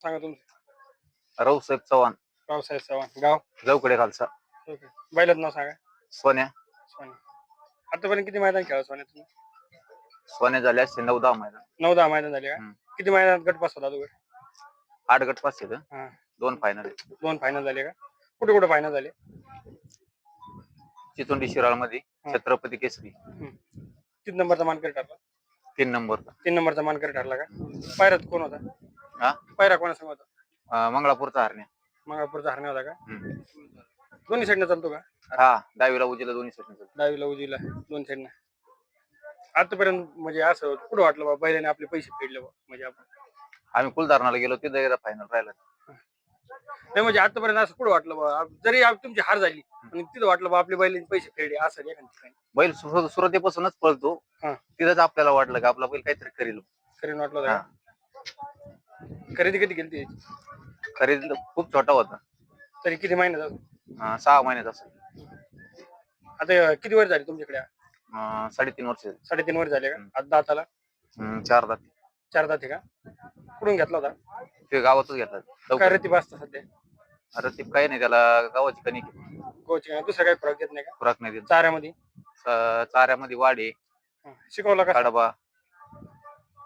सांगा तुमचं. रावसाहेब चव्हाण, रावसाहेब चव्हाण, गाव? जवकडे खालसा. ओके. बैलाचं नाव सांगा. सोन्या. सोन्या. आतापर्यंत किती मैदान खेळला सोन्या तुम्ही? सोन्या झाले असते 9-10 मैदान. 9-10 मैदान झाले का? किती मैदानात गट पास होता अगोदर? 8 गट पास आहेत. हा. 2 फायनल. 2 फायनल झाले का? कुठे कुठे फायनल झाले? चितोंडी शिराळ मध्ये छत्रपती केसरी. किती नंबरचा मानकरी ठरला? 3 नंबर. 3 नंबरचा मानकरी ठरला का? पायऱ्यात कोण होता? हा, पायरा कोणासंग होता? मंगळापूरचा हरण्या. मंगळापूरचा हरण्या होता का? दोन्ही साईडनं चालतो का? हा, डावीला उजवीला दोन्ही साईडने चालतो. डावीला उजवीला दोन साईडनं. आतापर्यंत म्हणजे असं कुठं वाटलं बा बैलाने आपले पैसे फेडले बा, म्हणजे आपण आम्ही कुलधारणाला गेलो तिथं एकदा फायनल राहिला. नाही म्हणजे आतापर्यंत असं कुठं वाटलं बा, जरी तुमची हार झाली आणि तिथं वाटलं बा आपले बैलांचे पैसे फेडले असं एखाद्या ठिकाणी? बैल सुरुवातीपासूनच पळतो. तिथंच आपल्याला वाटलं की आपला बैल काहीतरी करेल. खरेदी वाटलं होतं का? खरेदी कधी केली? खरेदी खूप छोटा होता. तरी किती महिन्यात? 6 महिन्याचा असेल. आता किती वर्ष झाली तुमच्याकडे? 3.5 वर्ष. 3.5 वर्ष झाले का? आता दाताला 4 दात. 4 दात आहे का? कुठून घेतला होता? ते गावातच घेतात. काय रतीब असतं सध्या? रतीब काही नाही, त्याला गावाची कणिक कोचिंग दुसरं काही फरक देत नाही का? खुराक नाही देत. चाऱ्यामध्ये चाऱ्यामध्ये वाढे शिकवला का? कडबा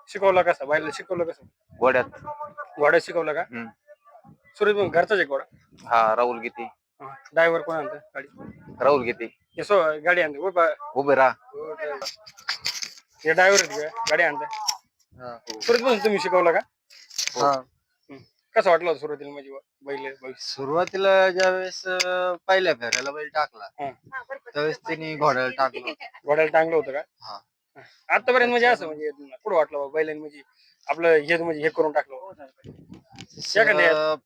शिकवला कसा? बायला शिकवलं कसं? गोड्यात. घोड्यात शिकवलं का? सुरेश मग घरचाच आहे घोडा? हा, राहुल गीते. ड्रायव्हर कोण आणतं गाडी? राहुल गीते. गाडी आणते उभे राहा. हे ड्रायव्हर गाडी आणतं. सुरुवातीपासून तुम्ही शिकवलं का? कसं वाटलं होतं सुरुवातीला म्हणजे बैल? सुरुवातीला ज्यावेळेस पहिल्या फेऱ्याला बैल टाकला त्यावेळेस त्यांनी घोड्याला टाकलं. घोड्याला टांगलं होतं का? आतापर्यंत म्हणजे असं म्हणजे पुढे वाटलं बा बैलांनी म्हणजे आपलं हे म्हणजे हे करून टाकलं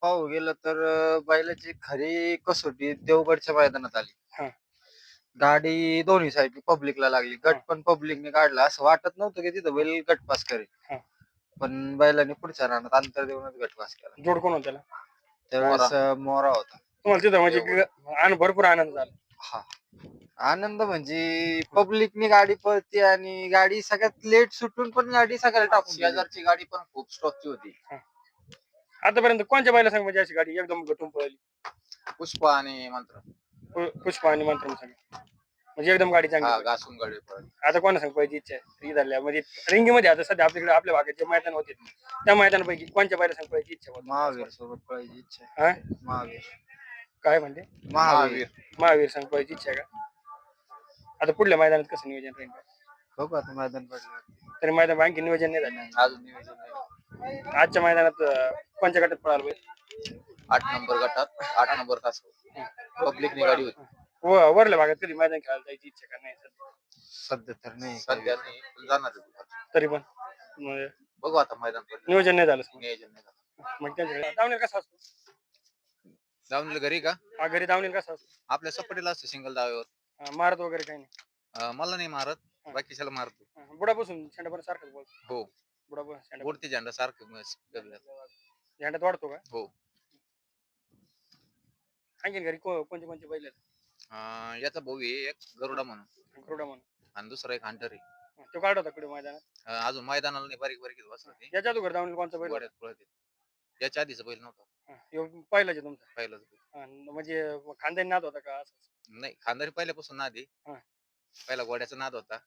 पाहू गेलं तर बैलाची खरी कसोटी देवगडच्या मैदानात आली. गाडी दोन्ही साईड पब्लिकला लागली. गट पण पब्लिकने काढला. असं वाटत नव्हतं की तिथं बैल गट पास करेल, पण बैलाने पुढच्या रानात अंतर देऊनच गट पास केला. जोड कोण होता त्यावेळेस मोरा होता. तुम्हाला तिथं म्हणजे भरपूर आनंद झाला? हा, आनंद म्हणजे पब्लिकनी गाडी पळते आणि गाडी सगळ्यात लेट सुटून पण गाडी सगळ्याला टाकून. शेजारची गाडी पण खूप स्टॉकची होती. आतापर्यंत कोणत्या बैला सांग म्हणजे अशी गाडी एकदम गटून पळली? पुष्पा आणि मंत्र. पुष्पा आणि मंत्र सांग म्हणजे एकदम गाडी चांगली घासून गाडी पळली. आता कोणा सांग पाहिजे इच्छा आहे झाल्या म्हणजे रिंगीमध्ये? आता सध्या आपल्याकडे आपल्या भागात जे मैदान होते त्या मैदानापैकी कोणत्या बैला सांग पाहिजे इच्छा? महावीर सोबत पळायची इच्छा आहे. महावीर. काय म्हणते? महावीर सांग पाहिजे इच्छा आहे का? आता पुढल्या मैदानात कसं नियोजन राहील? बघू आता मैदान पडलं तरी मैदान आणखी नियोजन नाही झालं अजून नियोजन नाही. आजच्या मैदानात कोणत्या गटात पळाल पाहिजे? 8 नंबर गटात 8 नंबर तास पब्लिकने गाडी होती. वरल्या भागात कधी मैदान खेळायला जायची इच्छा का नाही? सध्या तर नाही. सध्या नाही, जाणार तरी पण बघू आता मैदान नियोजन नाही झालं. नियोजन नाही झालं. मग त्यांच्याकडे दावणीला कसा असतो? दावणीला घरी का? घरी दावणीला कसा असतो? आपल्या सपाटीला असतो सिंगल दाव्यावर. मारत वगैरे काही नाही? मला नाही मारत, बाकीच्याला मारतो. बुडापासून शेंडापर्यंत सारखं बोल. हो, बुडापासून बोडती झेंडा सारखं झेंडात वाढतो का? हो. आणखीन घरी कोणते कोणते बैल आहेत? याचा भाऊ आहे एक गरुडा म्हणून. गरुडा म्हणून. आणि दुसरा एक हंटर आहे. तो काढ होता कडे मैदानात? अजून मैदानाला नाही, बारीक बारीक बसला ते. याच्या अगोदर दावणीला कोणता बैल? गोड्यात पळत याच्या आधीचा बैल नव्हता. पहिलाच आहे तुमचा? पहिलाच बैल. म्हणजे खानदानी नाद होता का? नाही, खानदानी पहिल्यापासून नाद आहे. पहिला गोड्याचा नाद होता.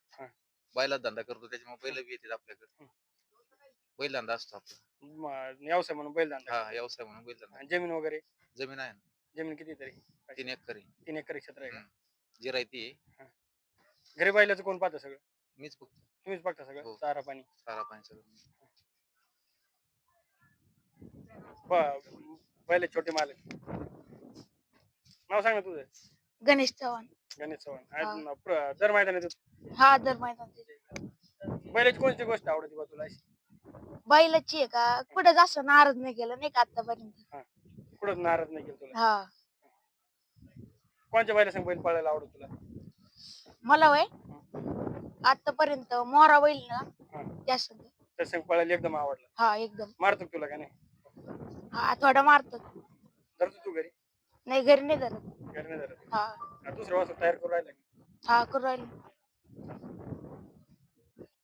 बैलाच धंदा करतो त्याच्यामुळे बैल बी येतात आपल्याकडे. बैल धंदा असतो आपला. व्यवसाय म्हणून बैल धंदा? हा, व्यवसाय म्हणून बैल धंदा. जमीन वगैरे? जमीन आहे ना. जमीन किती तरी? 3 एकर. 3 एकर क्षेत्र आहे का? जिरायती. घरी बैलाचं कोण पाहतं सगळं? मीच बघतो. तुम्हीच बघता सगळं? चारा पाणी? चारा पाणी सगळं. पहिले छोटे मालक. नाव सांग ना तुझं? गणेश चव्हाण. गणेश चव्हाण. दर मैदान येतो? हा, दर मैदान. बैलाची कोणती गोष्ट आवडते बा तुला? बैलाची आहे का? कुठं जास्त नाराज नाही केलं नाही का आतापर्यंत? कुठं नाराज नाही केलं तुला? हा. कोणत्या बैला सांग बैल पळायला आवडत तुला? मला वय आतापर्यंत मोरा बैल ना जास्त त्या संग पळायला एकदम आवडला? हा, एकदम. मारतो तुला का नाही? हा, थोडा मारतो. धरतो तू घरी? नाही, घरी नाही धरत. घरी नाही धरत. हा. दुसऱ्या वाजता तयार करून राहिला? हा, करू राहिलो.